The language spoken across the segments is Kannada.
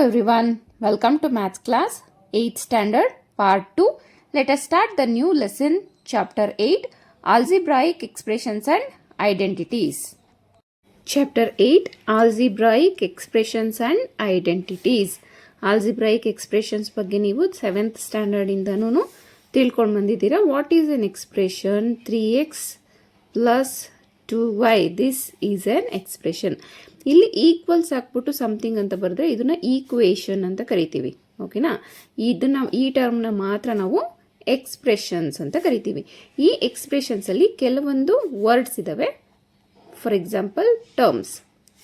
everyone, welcome to Maths class 8th standard part 2. Let us start the new lesson chapter 8 algebraic expressions and identities. Chapter 8 algebraic expressions and identities. Algebraic expressions ಬಗ್ಗೆ ನೀವು 7th standard ಇಂದನೂ ತಿಳ್ಕೊಂಡು ಬಂದಿದ್ದೀರಾ. What is an expression? 3x plus 2y. This is an expression. ಇಲ್ಲಿ ಈಕ್ವಲ್ಸ್ ಹಾಕ್ಬಿಟ್ಟು ಸಮಥಿಂಗ್ ಅಂತ ಬರೆದ್ರೆ ಇದನ್ನ ಈಕ್ವೇಷನ್ ಅಂತ ಕರಿತೀವಿ. ಓಕೆನಾ? ಈ ಟರ್ಮ್ನ ಮಾತ್ರ ನಾವು ಎಕ್ಸ್ಪ್ರೆಷನ್ಸ್ ಅಂತ ಕರಿತೀವಿ. ಈ ಎಕ್ಸ್ಪ್ರೆಷನ್ಸಲ್ಲಿ ಕೆಲವೊಂದು ವರ್ಡ್ಸ್ ಇದ್ದಾವೆ. For example terms.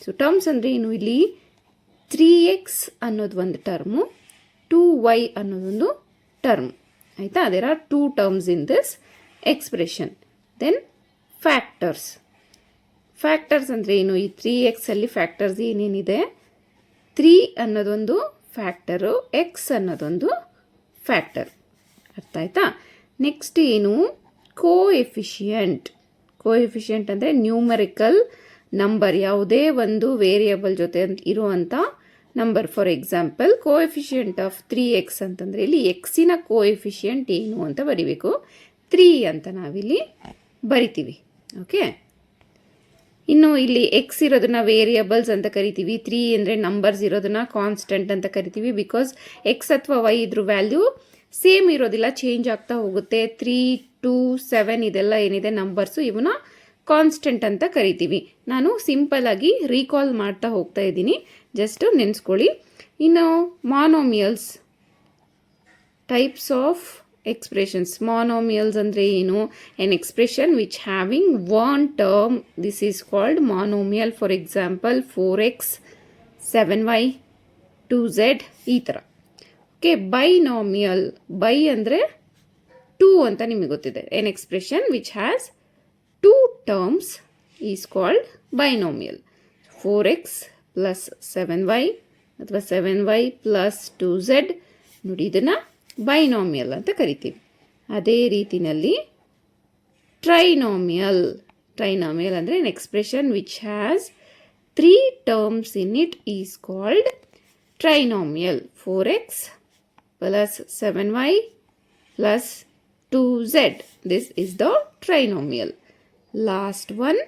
So terms ಅಂದರೆ ಏನು? ಇಲ್ಲಿ 3x ಅನ್ನೋದು ಒಂದು ಟರ್ಮು, 2y ಅನ್ನೋದೊಂದು ಟರ್ಮ್. ಆಯಿತಾ? There are 2 terms in this expression. Then factors. Factors ಅಂದರೆ ಏನು? ಈ 3x ಅಲ್ಲಿ ಫ್ಯಾಕ್ಟರ್ಸ್ ಏನೇನಿದೆ? 3 ಅನ್ನೋದೊಂದು ಫ್ಯಾಕ್ಟರು, ಎಕ್ಸ್ ಅನ್ನೋದೊಂದು ಫ್ಯಾಕ್ಟರ್. ಅರ್ಥ ಆಯ್ತಾ? ನೆಕ್ಸ್ಟ್ ಏನು? ಕೋಎಫಿಷಿಯಂಟ್. ಕೋಎಫಿಷಿಯಂಟ್ ಅಂದರೆ ನ್ಯೂಮರಿಕಲ್ ನಂಬರ್, ಯಾವುದೇ ಒಂದು ವೇರಿಯಬಲ್ ಜೊತೆ ಇರುವಂಥ number. For example coefficient of 3x ಅಂತಂದರೆ ಇಲ್ಲಿ ಎಕ್ಸಿನ ಕೋಎಫಿಷಿಯಂಟ್ ಏನು ಅಂತ ಬರಿಬೇಕು. 3 ಅಂತ ನಾವಿಲ್ಲಿ ಬರಿತೀವಿ. ಓಕೆ. ಇನ್ನು ಇಲ್ಲಿ ಎಕ್ಸ್ ಇರೋದನ್ನ ವೇರಿಯಬಲ್ಸ್ ಅಂತ ಕರಿತೀವಿ. 3 ಅಂದರೆ ನಂಬರ್ಸ್ ಇರೋದನ್ನ ಕಾನ್ಸ್ಟೆಂಟ್ ಅಂತ ಕರಿತೀವಿ. ಬಿಕಾಸ್ ಎಕ್ಸ್ ಅಥವಾ ವೈ ಇದ್ರ ವ್ಯಾಲ್ಯೂ ಸೇಮ್ ಇರೋದಿಲ್ಲ, ಚೇಂಜ್ ಆಗ್ತಾ ಹೋಗುತ್ತೆ. 3, 2, 7 ಇದೆಲ್ಲ ಏನಿದೆ ನಂಬರ್ಸು, ಇವನ್ನ ಕಾನ್ಸ್ಟೆಂಟ್ ಅಂತ ಕರಿತೀವಿ. ನಾನು ಸಿಂಪಲ್ ಆಗಿ ರೀಕಾಲ್ ಮಾಡ್ತಾ ಹೋಗ್ತಾ ಇದ್ದೀನಿ, ಜಸ್ಟ್ ನೆನೆಸ್ಕೊಳ್ಳಿ. ಇನ್ನು monomials, types of expressions. Monomials andre enu? An expression which having one term, this is called monomial. For example 4x 7y 2z ee tara. Okay. Binomial. Bi andre 2 anta nimage gottide. An expression which has 2 terms is called binomial. 4x plus 7y ಅಥವಾ 7y plus 2z ನೋಡಿ, ಇದನ್ನ ಬೈನಾಮಿಯಲ್ ಅಂತ ಕರಿತೀವಿ. ಅದೇ ರೀತಿಯಲ್ಲಿ ಟ್ರೈನಾಮಿಯಲ್. ಟ್ರೈನಾಮಿಯಲ್ ಅಂದರೆ an expression which has 3 terms in it is called trinomial. 4x plus 7y plus 2z. This is the trinomial. Last one,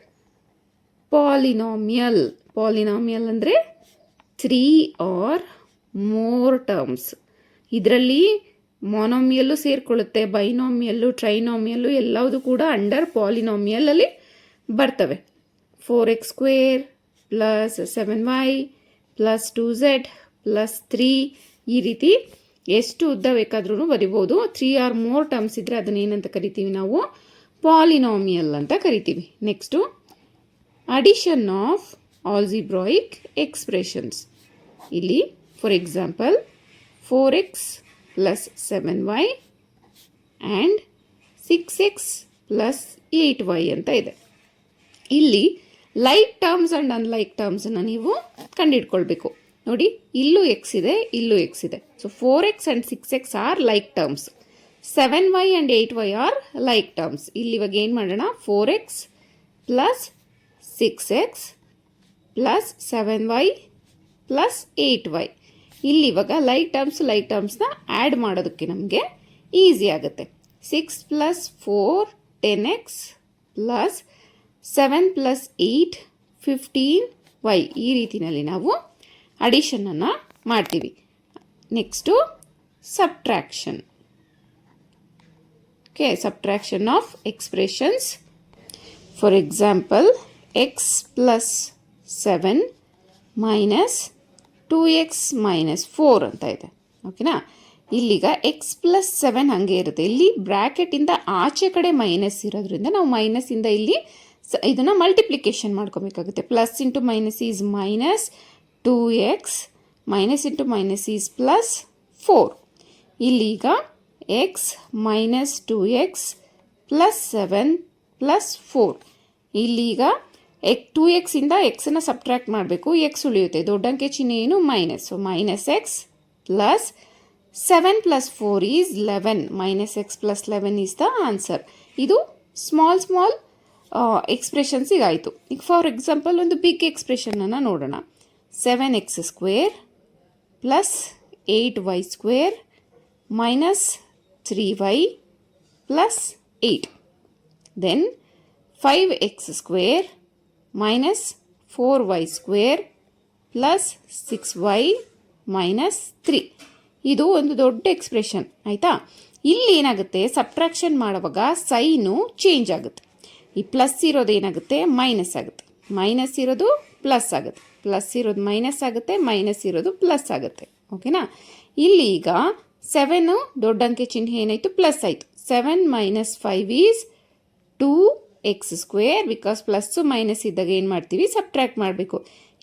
polynomial. Polynomial ಅಂದರೆ 3 or more terms. ಇದರಲ್ಲಿ ಮೊನೋಮಿಯಲ್ಲು ಸೇರಿಕೊಳ್ಳುತ್ತೆ, ಬೈನೋಮಿಯಲ್ಲು, ಟ್ರೈನೋಮಿಯಲ್ಲು ಎಲ್ಲವುದು ಕೂಡ ಅಂಡರ್ ಪಾಲಿನೋಮಿಯಲಲ್ಲಿ ಬರ್ತವೆ. 4x square plus 7y plus 2z plus 3 ಈ ರೀತಿ ಎಷ್ಟು ಉದ್ದ ಬೇಕಾದ್ರೂ ಬರಿಬೋದು. 3 ಆರ್ ಮೋರ್ ಟರ್ಮ್ಸ್ ಇದ್ದರೆ ಅದನ್ನ ಏನಂತ ಕರಿತೀವಿ ನಾವು? ಪಾಲಿನೋಮಿಯಲ್ ಅಂತ ಕರಿತೀವಿ. Next addition of algebraic expressions. ಇಲ್ಲಿ for example 4x plus 7y and 6x plus 8y ಅಂತ ಇದೆ. ಇಲ್ಲಿ ಲೈಕ್ ಟರ್ಮ್ಸ್ ಆ್ಯಂಡ್ ಅನ್ಲೈಕ್ ಟರ್ಮ್ಸನ್ನು ನೀವು ಕಂಡುಹಿಡ್ಕೊಳ್ಬೇಕು. ನೋಡಿ, ಇಲ್ಲೂ ಎಕ್ಸ್ ಇದೆ, ಇಲ್ಲೂ ಎಕ್ಸ್ ಇದೆ. So 4x and 6x are like terms. 7y and 8y are like terms. ಇಲ್ಲಿ ಇವಾಗ ಏನು ಮಾಡೋಣ? 4x plus 6x plus 7y plus 8y. ಇಲ್ಲಿ ಇವಾಗ ಲೈಕ್ ಟರ್ಮ್ಸ್ನ ಆ್ಯಡ್ ಮಾಡೋದಕ್ಕೆ ನಮಗೆ ಈಸಿ ಆಗುತ್ತೆ. 6 plus 4 10x plus 7 plus 8 15y. ಈ ರೀತಿಯಲ್ಲಿ ನಾವು ಅಡಿಷನನ್ನು ಮಾಡ್ತೀವಿ. Next subtraction. Okay, subtraction of expressions. For example x plus 7 minus 2x minus 4 ಅಂತ ಇದೆ. ಓಕೆನಾ? ಇಲ್ಲಿಗ ಎಕ್ಸ್ ಪ್ಲಸ್ 7 ಹಾಗೆ ಇರುತ್ತೆ. ಇಲ್ಲಿ ಬ್ರ್ಯಾಕೆಟಿಂದ ಆಚೆ ಕಡೆ ಮೈನಸ್ ಇರೋದ್ರಿಂದ ನಾವು ಮೈನಸ್ಸಿಂದ ಇಲ್ಲಿ ಇದನ್ನು ಮಲ್ಟಿಪ್ಲಿಕೇಶನ್ ಮಾಡ್ಕೋಬೇಕಾಗುತ್ತೆ. Plus into minus is minus 2x, minus into minus is plus 4. ಇಲ್ಲಿಗ x minus 2x plus 7 plus 4. ಇಲ್ಲಿಗ 2x ಇಂದ ಎಕ್ಸನ್ನು ಸಬ್ಟ್ರಾಕ್ಟ್ ಮಾಡಬೇಕು, ಎಕ್ಸ್ ಉಳಿಯುತ್ತೆ. ದೊಡ್ಡ ಅಂಕೆ ಚಿಹ್ನೆ ಏನು? Minus. So minus X plus 7 plus 4 is 11. Minus X plus 11 is the answer. ಇದು ಸ್ಮಾಲ್ ಎಕ್ಸ್ಪ್ರೆಷನ್ಸಿಗೆ ಆಯಿತು. ಈಗ ಫಾರ್ ಎಕ್ಸಾಂಪಲ್ ಒಂದು ಬಿಗ್ ಎಕ್ಸ್ಪ್ರೆಷನನ್ನು ನೋಡೋಣ. 7x square plus 8y square minus 3y plus 8. Then 5x square minus 4y square plus 6y minus 3. ಇದು ಒಂದು ದೊಡ್ಡ ಎಕ್ಸ್ಪ್ರೆಷನ್ ಆಯಿತಾ. ಇಲ್ಲಿ ಏನಾಗುತ್ತೆ, ಸಬ್ಟ್ರಾಕ್ಷನ್ ಮಾಡುವಾಗ ಸೈನು ಚೇಂಜ್ ಆಗುತ್ತೆ. ಈ ಪ್ಲಸ್ ಇರೋದು ಏನಾಗುತ್ತೆ, ಮೈನಸ್ ಆಗುತ್ತೆ. ಮೈನಸ್ ಇರೋದು ಪ್ಲಸ್ ಆಗುತ್ತೆ, ಪ್ಲಸ್ ಇರೋದು ಮೈನಸ್ ಆಗುತ್ತೆ, ಮೈನಸ್ ಇರೋದು ಪ್ಲಸ್ ಆಗುತ್ತೆ. ಓಕೆನಾ. ಇಲ್ಲಿ ಈಗ 7 ದೊಡ್ಡ ಅಂಕೆ ಚಿಹ್ನೆ ಏನಾಯಿತು, ಪ್ಲಸ್ ಆಯಿತು. 7 minus 5 is 2x square. Because plus minus ಇದ್ದಾಗ ಏನು ಮಾಡ್ತೀವಿ, ಸಬ್ಟ್ರ್ಯಾಕ್ಟ್ ಮಾಡಬೇಕು.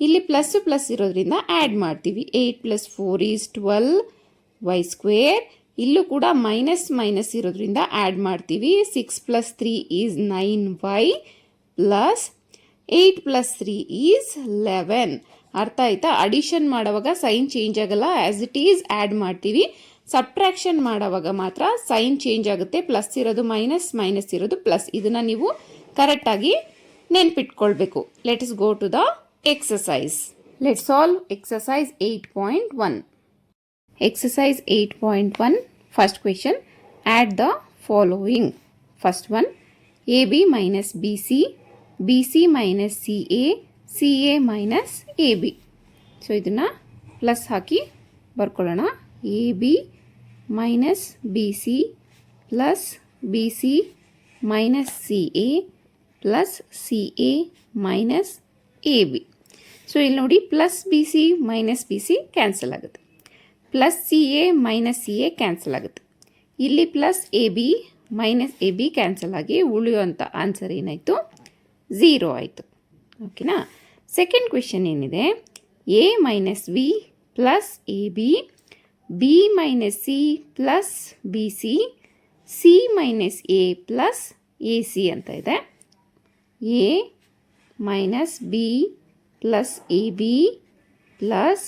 ಇಲ್ಲಿ ಪ್ಲಸ್ಸು ಪ್ಲಸ್ ಇರೋದ್ರಿಂದ ಆ್ಯಡ್ ಮಾಡ್ತೀವಿ. 8 plus 4 is 12y square. ಇಲ್ಲೂ ಕೂಡ ಮೈನಸ್ ಮೈನಸ್ ಇರೋದ್ರಿಂದ ಆ್ಯಡ್ ಮಾಡ್ತೀವಿ. 6 plus 3 is 9y plus 8 plus 3 is 11. ಅರ್ಥ ಆಯ್ತಾ. ಅಡಿಷನ್ ಮಾಡುವಾಗ ಸೈನ್ ಚೇಂಜ್ ಆಗಲ್ಲ, ಆ್ಯಸ್ ಇಟ್ ಈಸ್ ಆ್ಯಡ್ ಮಾಡ್ತೀವಿ. ಸಬ್ಟ್ರಾಕ್ಷನ್ ಮಾಡುವಾಗ ಮಾತ್ರ ಸೈನ್ ಚೇಂಜ್ ಆಗುತ್ತೆ. ಪ್ಲಸ್ ಇರೋದು ಮೈನಸ್, ಮೈನಸ್ ಇರೋದು ಪ್ಲಸ್. ಇದನ್ನು ನೀವು ಕರೆಕ್ಟಾಗಿ ನೆನ್ಪಿಟ್ಕೊಳ್ಬೇಕು. Let us go to the exercise. Let solve exercise 8.1. Exercise 8.1. First question. Add the following. First one. AB minus BC, BC minus CA, CA minus AB. So ಇದನ್ನ ಪ್ಲಸ್ ಹಾಕಿ ಬರ್ಕೊಳ್ಳೋಣ. AB minus BC plus BC minus CA plus CA minus AB. So ಇಲ್ಲಿ ನೋಡಿ, plus BC minus BC cancel ಆಗುತ್ತೆ. Plus CA minus CA cancel ಆಗುತ್ತೆ. ಇಲ್ಲಿ plus AB minus AB cancel ಆಗಿ ಉಳಿಯುವಂಥ ಆನ್ಸರ್ ಏನಾಯಿತು, 0 ಆಯಿತು. ಓಕೆನಾ. ಸೆಕೆಂಡ್ ಕ್ವೆಶನ್ ಏನಿದೆ, A minus B plus AB, B minus C plus BC, C minus A plus AC ಅಂತ ಇದೆ. A minus B plus AB plus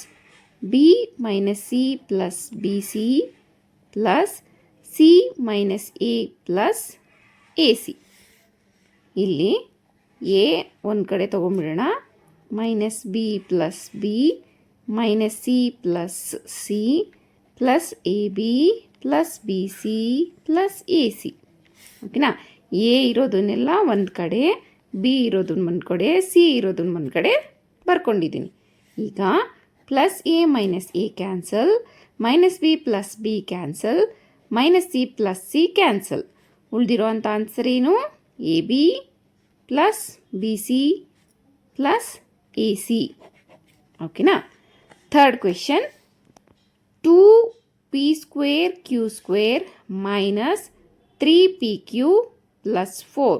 B minus C plus BC plus C minus A plus AC. ಇಲ್ಲಿ A ಒಂದು ಕಡೆ ತೊಗೊಂಡ್ಬಿಡೋಣ. Minus B plus B minus C plus C plus AB plus BC plus AC. ಓಕೆನಾ. A ಇರೋದನ್ನೆಲ್ಲ ಒಂದು ಕಡೆ, B ಇರೋದನ್ನ ಒಂದು ಕಡೆ, C ಇರೋದನ್ನ ಒಂದು ಕಡೆ ಬರ್ಕೊಂಡಿದ್ದೀನಿ. ಈಗ plus A minus A cancel, minus B plus B cancel, minus C plus C cancel. ಉಳಿದಿರೋ ಅಂಥ ಆನ್ಸರ್ ಏನು, AB plus BC plus AC. ಓಕೆನಾ. Third question. 2p square q square minus 3pq plus 4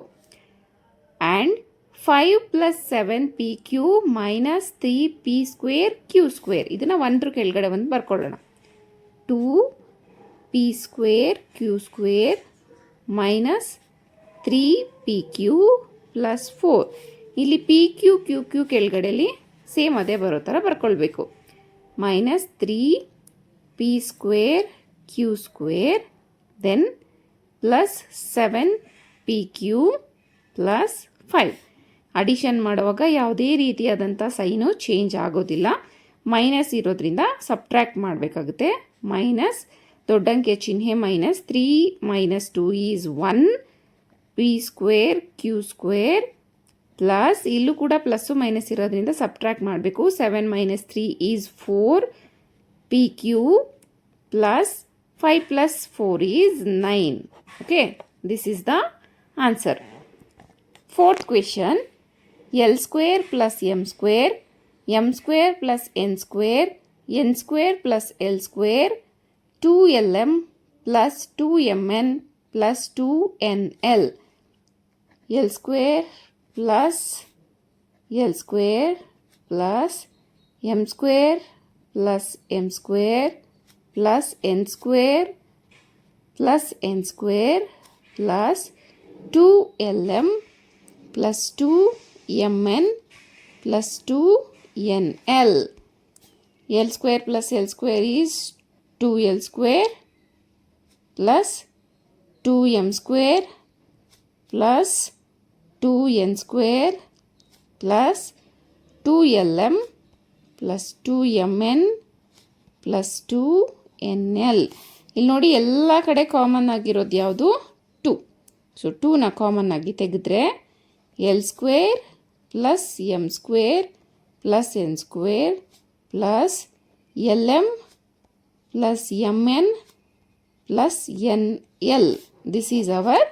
and 5 plus 7pq minus 3p square q square. ಇದನ್ನು ಒಂದ್ರ ಕೆಳಗಡೆ ಒಂದು ಬರ್ಕೊಳ್ಳೋಣ. 2p square q square minus 3pq plus 4. ಇಲ್ಲಿ pq qq ಕೆಳಗಡೆಯಲ್ಲಿ ಸೇಮ್ ಅದೇ ಬರೋ ಥರ ಬರ್ಕೊಳ್ಬೇಕು. Minus 3p square q square then plus 7pq plus 5. Addition ಮಾಡುವಾಗ ಯಾವುದೇ ರೀತಿಯಾದಂಥ ಸೈನು ಚೇಂಜ್ ಆಗೋದಿಲ್ಲ. ಮೈನಸ್ ಇರೋದ್ರಿಂದ ಸಬ್ಟ್ರ್ಯಾಕ್ಟ್ ಮಾಡಬೇಕಾಗುತ್ತೆ. ಮೈನಸ್ ದೊಡ್ಡ ಅಂಕೆಯ ಚಿಹ್ನೆ minus, 3 minus 2 is 1, p square q square plus, ಇಲ್ಲೂ ಕೂಡ ಪ್ಲಸ್ಸು ಮೈನಸ್ ಇರೋದ್ರಿಂದ ಸಬ್ಟ್ರ್ಯಾಕ್ಟ್ ಮಾಡಬೇಕು. 7 minus 3 is 4 pq plus 5 plus 4 is 9. Okay, this is the answer. Fourth question. L square plus m square plus n square plus L square, 2lm plus 2mn plus 2nl. L square plus m square plus n square plus n square plus 2lm plus 2mn plus 2nl. L square plus L square is 2l square plus 2m square plus 2n square plus 2lm plus 2mn plus 2nl. ಇಲ್ಲಿ ನೋಡಿ ಎಲ್ಲ ಕಡೆ ಕಾಮನ್ ಆಗಿರೋದು ಯಾವುದು? 2. ಸೊ 2ನ ಕಾಮನ್ ಆಗಿ ತೆಗೆದ್ರೆ L square plus M square plus N square plus L M plus M N plus N L. This is our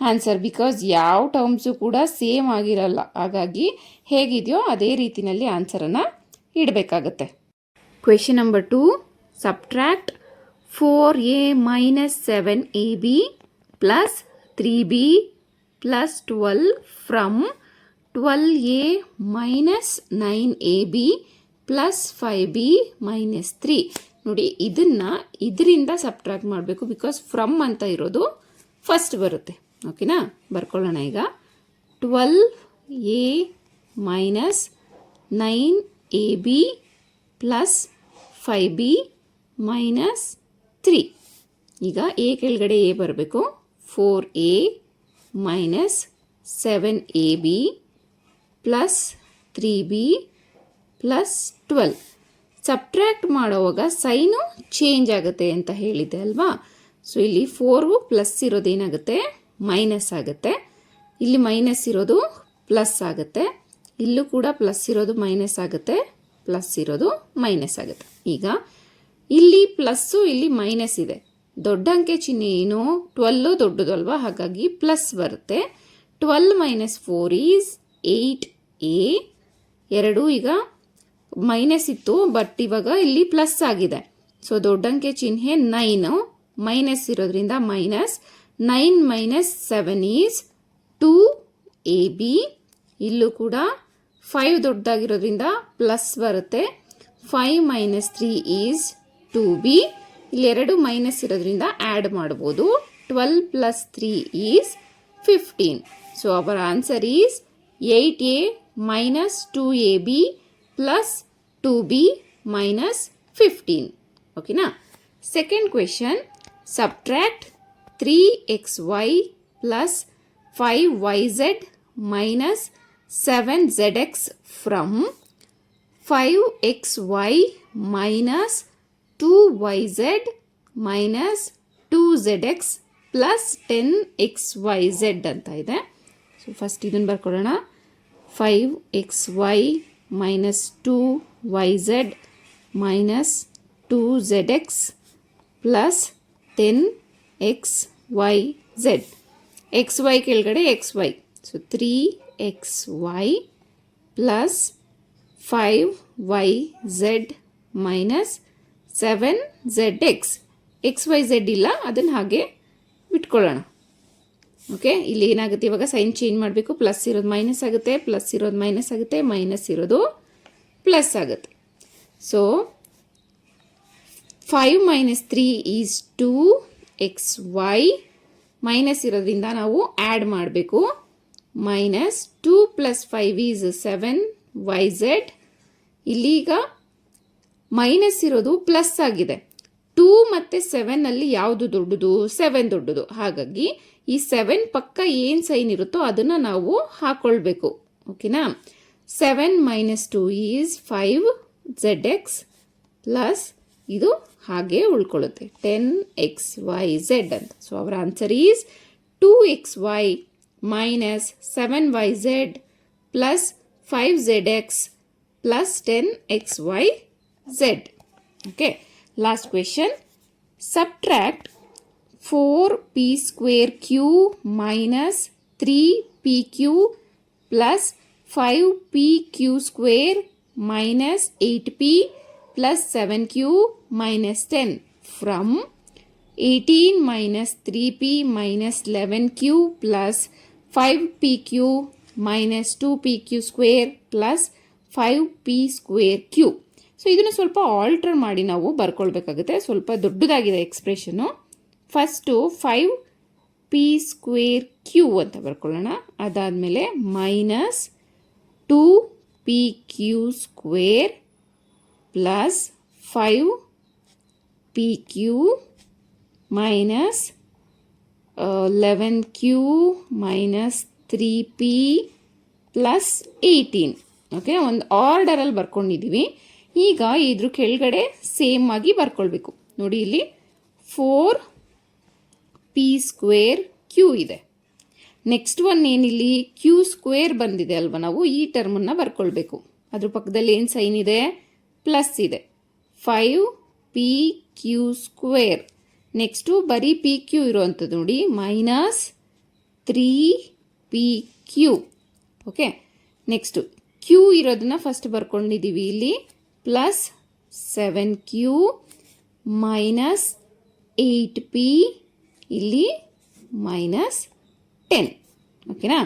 answer. Because ಯಾವ ಟರ್ಮ್ಸು ಕೂಡ ಸೇಮ್ ಆಗಿರಲ್ಲ, ಹಾಗಾಗಿ ಹೇಗಿದೆಯೋ ಅದೇ ರೀತಿಯಲ್ಲಿ ಆನ್ಸರನ್ನು ಇಡಬೇಕಾಗತ್ತೆ. Question number 2. Subtract 4a minus 7ab plus 3b plus 12 from 12a minus 9ab plus 5b minus 3. ನೋಡಿ, ಇದರಿಂದ ಸಬ್ಟ್ರಾಕ್ಟ್ ಮಾಡಬೇಕು. ಬಿಕಾಸ್ ಫ್ರಮ್ ಅಂತ ಇರೋದು ಫಸ್ಟ್ ಬರುತ್ತೆ. ಓಕೆನಾ? ಬರ್ಕೊಳ್ಳೋಣ ಈಗ. 12a minus 9ab plus 5b minus 3. ಈಗ ಎ ಕೆಳಗಡೆ ಎ ಬರಬೇಕು. 4a minus 7ab plus 3b plus 12. Subtract ಮಾಡೋವಾಗ ಸೈನು ಚೇಂಜ್ ಆಗುತ್ತೆ ಅಂತ ಹೇಳಿದ್ದೆ ಅಲ್ವಾ? ಸೊ ಇಲ್ಲಿ 4 ಪ್ಲಸ್ ಇರೋದೇನಾಗುತ್ತೆ? ಮೈನಸ್ ಆಗುತ್ತೆ. ಇಲ್ಲಿ ಮೈನಸ್ ಇರೋದು ಪ್ಲಸ್ ಆಗುತ್ತೆ. ಇಲ್ಲೂ ಕೂಡ ಪ್ಲಸ್ ಇರೋದು ಮೈನಸ್ ಆಗುತ್ತೆ, ಪ್ಲಸ್ ಇರೋದು ಮೈನಸ್ ಆಗುತ್ತೆ. ಈಗ ಇಲ್ಲಿ ಪ್ಲಸ್ಸು ಇಲ್ಲಿ ಮೈನಸ್ ಇದೆ. ದೊಡ್ಡ ಅಂಕೆ ಚಿಹ್ನೆ ಏನು? 12 ದೊಡ್ಡದು ಅಲ್ವಾ, ಹಾಗಾಗಿ ಪ್ಲಸ್ ಬರುತ್ತೆ. 12 ಮೈನಸ್ 4 ಈಸ್ 8a. ಎರಡು ಈಗ ಮೈನಸ್ ಇತ್ತು, ಬಟ್ ಇವಾಗ ಇಲ್ಲಿ ಪ್ಲಸ್ ಆಗಿದೆ. ಸೊ ದೊಡ್ಡ ಅಂಕೆ ಚಿಹ್ನೆ 9, ಮೈನಸ್ ಇರೋದ್ರಿಂದ ಮೈನಸ್. 9 minus 7 is 2ab. ಇಲ್ಲೂ ಕೂಡ 5 ದೊಡ್ಡದಾಗಿರೋದ್ರಿಂದ ಪ್ಲಸ್ ಬರುತ್ತೆ. 5 ಮೈನಸ್ 3 ಈಸ್ 2b. ಇಲ್ಲಿ ಎರಡು ಮೈನಸ್ ಇರೋದ್ರಿಂದ ಆ್ಯಡ್ ಮಾಡ್ಬೋದು. 12 plus 3 is 15. So our answer is 8a minus 2ab plus 2b minus 15. ಓಕೆನಾ? Second question. Subtract 3xy plus 5yz minus 7zx from 5xy minus 2yz minus 2zx plus 10xyz ಅಂತ ಇದೆ. ಸೊ ಫಸ್ಟ್ ಇದನ್ನು ಬರ್ಕೊಳ್ಳೋಣ. 5xy minus 2yz minus 2zx plus 10xyz. xy ಕೆಳಗಡೆ xy. So 3xy plus 5yz minus 7zx. xyz ಇಲ್ಲ, ಅದನ್ನು ಹಾಗೆ ಬಿಟ್ಕೊಳ್ಳೋಣ. ಓಕೆ, ಇಲ್ಲಿ ಏನಾಗುತ್ತೆ ಇವಾಗ? ಸೈನ್ ಚೇಂಜ್ ಮಾಡಬೇಕು. ಪ್ಲಸ್ ಇರೋದು ಮೈನಸ್ ಆಗುತ್ತೆ, ಪ್ಲಸ್ ಇರೋದು ಮೈನಸ್ ಆಗುತ್ತೆ, ಮೈನಸ್ ಇರೋದು ಪ್ಲಸ್ ಆಗುತ್ತೆ. So 5 minus 3 is 2xy. Minus ಇರೋದ್ರಿಂದ ನಾವು ಆ್ಯಡ್ ಮಾಡಬೇಕು. Minus 2 plus 5 is 7yz. ಇಲ್ಲೀಗ ಮೈನಸ್ ಇರೋದು ಪ್ಲಸ್ ಆಗಿದೆ. 2 ಮತ್ತು 7 ಯಾವುದು ದೊಡ್ಡದು? 7 ದೊಡ್ಡದು. ಹಾಗಾಗಿ ಈ 7 ಪಕ್ಕ ಏನು ಸೈನ್ ಇರುತ್ತೋ ಅದನ್ನು ನಾವು ಹಾಕ್ಕೊಳ್ಬೇಕು. ಓಕೆನಾ? 7 ಮೈನಸ್ 2 ಈಸ್ 5zx ಪ್ಲಸ್ ಇದು ಹಾಗೆ ಉಳ್ಕೊಳ್ಳುತ್ತೆ 10xyz ಅಂತ. ಸೊ ಅವರ answer is 2xy minus 7yz plus 5zx plus 10xyz. Okay, last question. Subtract 4p square q minus 3pq plus 5pq square minus 8p plus 7q minus 10 from 18 minus 3p minus 11q plus 5pq minus 2pq square plus 5p square q. So ಇದನ್ನು ಸ್ವಲ್ಪ ಆಲ್ಟರ್ ಮಾಡಿ ನಾವು ಬರ್ಕೊಳ್ಬೇಕಾಗುತ್ತೆ. ಸ್ವಲ್ಪ ದೊಡ್ಡದಾಗಿದೆ expression. First 5p square Q ಅಂತ ಬರ್ಕೊಳ್ಳೋಣ. ಅದಾದಮೇಲೆ minus 2pq square plus 5pq minus 11q minus 3p plus 18. Okay, ಒಂದು ಆರ್ಡರಲ್ಲಿ ಬರ್ಕೊಂಡಿದ್ದೀವಿ. ಈಗ ಇದ್ರ ಕೆಳಗಡೆ ಸೇಮ್ ಆಗಿ ಬರ್ಕೊಳ್ಬೇಕು. ನೋಡಿ ಇಲ್ಲಿ 4p² q ಇದೆ. ನೆಕ್ಸ್ಟ್ ಒನ್ ಏನಿಲ್ಲಿ q² ಬಂದಿದೆ ಅಲ್ವಾ, ನಾವು ಈ ಟರ್ಮನ್ನು ಬರ್ಕೊಳ್ಬೇಕು. ಅದ್ರ ಪಕ್ಕದಲ್ಲಿ ಏನು ಸೈನ್ ಇದೆ, ಪ್ಲಸ್ ಇದೆ. 5pq². ನೆಕ್ಸ್ಟು ಬರೀ ಪಿ ಕ್ಯೂ ಇರೋವಂಥದ್ದು ನೋಡಿ, -3pq. ಓಕೆ, ನೆಕ್ಸ್ಟು ಕ್ಯೂ ಇರೋದನ್ನ ಫಸ್ಟ್ ಬರ್ಕೊಂಡಿದ್ದೀವಿ ಇಲ್ಲಿ, ಪ್ಲಸ್ 7q -8p, ಇಲ್ಲಿ -10. ಓಕೆನಾ?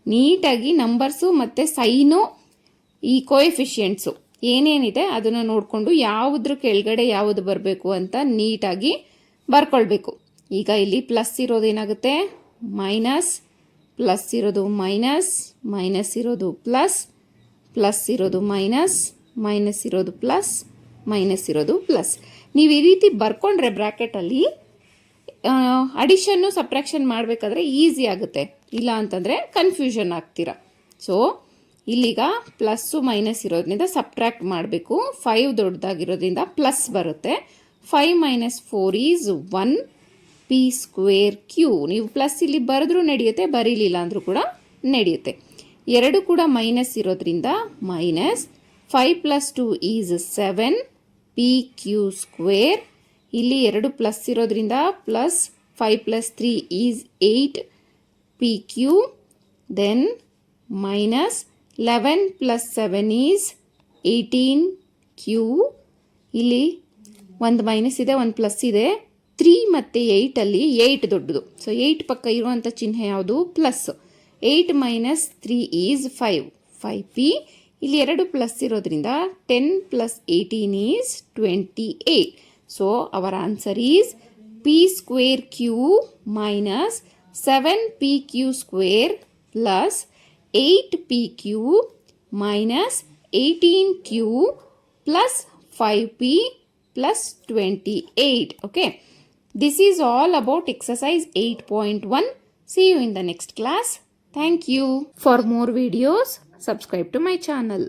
ನೀಟಾಗಿ ನಂಬರ್ಸು ಮತ್ತು ಸೈನು, ಈ ಕೋಎಫಿಷಿಯೆಂಟ್ಸು ಏನೇನಿದೆ ಅದನ್ನು ನೋಡಿಕೊಂಡು ಯಾವುದ್ರ ಕೆಳಗಡೆ ಯಾವುದು ಬರಬೇಕು ಅಂತ ನೀಟಾಗಿ ಬರ್ಕೊಳ್ಬೇಕು. ಈಗ ಇಲ್ಲಿ ಪ್ಲಸ್ ಇರೋದೇನಾಗುತ್ತೆ, ಮೈನಸ್, ಪ್ಲಸ್ ಇರೋದು ಮೈನಸ್, ಮೈನಸ್ ಇರೋದು ಪ್ಲಸ್, ಪ್ಲಸ್ ಇರೋದು ಮೈನಸ್, ಮೈನಸ್ ಇರೋದು ಪ್ಲಸ್, ಮೈನಸ್ ಇರೋದು ಪ್ಲಸ್. ನೀವು ಈ ರೀತಿ ಬರ್ಕೊಂಡ್ರೆ ಬ್ರ್ಯಾಕೆಟಲ್ಲಿ ಅಡಿಷನ್ನು ಸಬ್ಟ್ರಾಕ್ಷನ್ ಮಾಡಬೇಕಾದ್ರೆ ಈಸಿ ಆಗುತ್ತೆ. ಇಲ್ಲ ಅಂತಂದರೆ ಕನ್ಫ್ಯೂಷನ್ ಆಗ್ತೀರಾ. ಸೊ ಇಲ್ಲಿಗ ಪ್ಲಸ್ಸು ಮೈನಸ್ ಇರೋದ್ರಿಂದ ಸಬ್ಟ್ರಾಕ್ಟ್ ಮಾಡಬೇಕು. 5 ದೊಡ್ಡದಾಗಿರೋದ್ರಿಂದ ಪ್ಲಸ್ ಬರುತ್ತೆ. 5 - 4 ಈಸ್ 1p²q. ನೀವು ಪ್ಲಸ್ ಇಲ್ಲಿ ಬರೆದ್ರೂ ನಡೆಯುತ್ತೆ, ಬರೀಲಿಲ್ಲ ಅಂದರೂ ಕೂಡ ನಡೆಯುತ್ತೆ. 2 ಕೂಡ ಮೈನಸ್ ಇರೋದ್ರಿಂದ ಮೈನಸ್ 5 + 2 ಈಸ್ 7pq². ಇಲ್ಲಿ 2 ಪ್ಲಸ್ ಇರೋದ್ರಿಂದ plus 5 + 3 is 8pq. Then minus 11 + 7 is 18q. ಇಲ್ಲಿ ಒಂದು ಮೈನಸ್ ಇದೆ, ಒಂದು ಪ್ಲಸ್ ಇದೆ. 3 ಮತ್ತು 8ಅಲ್ಲಿ 8 ದೊಡ್ಡದು. ಸೊ 8 ಪಕ್ಕ ಇರುವಂಥ ಚಿಹ್ನೆ ಯಾವುದು, ಪ್ಲಸ್. 8 - 3 is 5p. ಇಲ್ಲಿ 2 ಪ್ಲಸ್ ಇರೋದ್ರಿಂದ 10 + 18 is 28. So our answer is p²q -7pq² plus 8pq minus 18q plus 5p plus 28. Okay. This is all about exercise 8.1. See you in the next class. Thank you. For more videos, subscribe to my channel.